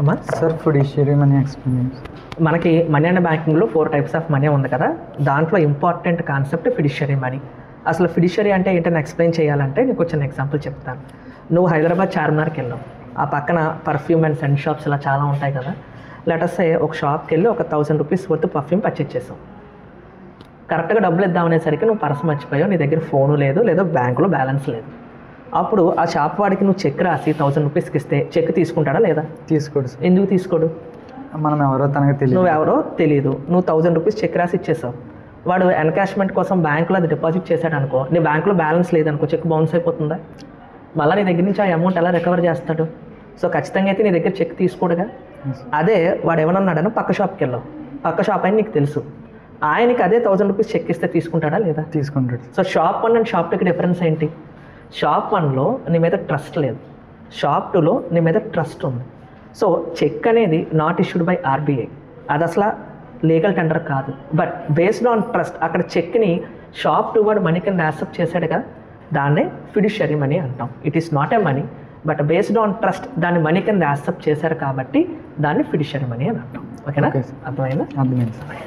అమ్మా sir ఫిడ్యూషియరీ money explain. మనకి money and బ్యాంకింగ్లో 4 టైప్స్ ఆఫ్ మనీ ఉంది కదా, దాంట్లో ఇంపార్టెంట్ కాన్సెప్ట్ ఫిడ్యూషియరీ మనీ. అసలు ఫిడ్యూషియరీ అంటే ఏంటని ఎక్స్ప్లెయిన్ చేయాలంటే నీకు చిన్న ఎగ్జాంపుల్ చెప్తాను. నువ్వు హైదరాబాద్ చార్మినార్కి వెళ్ళావు, ఆ పక్కన పర్ఫ్యూమ్ అండ్ సెంట్ షాప్స్ ఇలా చాలా ఉంటాయి కదా. లెటర్సే ఒక షాప్కి వెళ్ళి ఒక 1000 రూపీస్ వర్త్ పర్ఫ్యూమ్ పర్చేజ్ చేసావు. కరెక్ట్గా డబ్బులు ఇద్దామనేసరికి నువ్వు పర్స్ మర్చిపోయావు, నీ దగ్గర ఫోను లేదు, లేదా బ్యాంకులో బ్యాలెన్స్ లేదు. అప్పుడు ఆ షాప్ వాడికి నువ్వు చెక్ రాసి 1000 రూపీస్కి ఇస్తే చెక్ తీసుకుంటాడా లేదా? తీసుకోడు సార్. ఎందుకు తీసుకోడు? మనం ఎవరో తనకు తెలియదు. నువ్వెవరో తెలియదు, నువ్వు 1000 రూపీస్ చెక్ రాసి ఇచ్చేసావు. వాడు ఎన్కాష్మెంట్ కోసం బ్యాంకులో అది డిపాజిట్ చేశాడు అనుకో, నీ బ్యాంకులో బ్యాలెన్స్ లేదనుకో, చెక్ బౌన్స్ అయిపోతుందా? మళ్ళీ నీ దగ్గర నుంచి ఆ అమౌంట్ ఎలా రికవర్ చేస్తాడు? సో ఖచ్చితంగా అయితే నీ దగ్గర చెక్ తీసుకోడుగా. అదే వాడు ఏమన్నాడని పక్క షాప్కి వెళ్ళావు, పక్క షాప్ అని నీకు తెలుసు, ఆయనకి అదే 1000 రూపీస్ చెక్ ఇస్తే తీసుకుంటాడా లేదా? తీసుకుంటాడు. సో షాప్ 1 అండ్ షాప్ 2కి డిఫరెన్స్ ఏంటి? షాప్ 1లో నీ మీద ట్రస్ట్ లేదు, షాప్ 2లో నీ మీద ట్రస్ట్ ఉంది. సో చెక్ అనేది నాట్ ఇష్యూడ్ బై ఆర్బీఐ, అది అసలు లీగల్ టెండర్ కాదు. బట్ బేస్డ్ ఆన్ ట్రస్ట్ అక్కడ చెక్ని షాప్ 2 వాడు మనీ కింద యాక్సెప్ట్ చేశాడుగా, దాన్నే ఫిడ్యూషియరీ మనీ అంటాం. It is not a money, but based on trust దాన్ని మనీ కింద యాక్సెప్ట్ చేశారు కాబట్టి దాన్ని ఫిడ్యూషియరీ మనీ అని అంటాం. ఓకేనా? Okay. అర్థమైందా? అర్థమైంది సార్.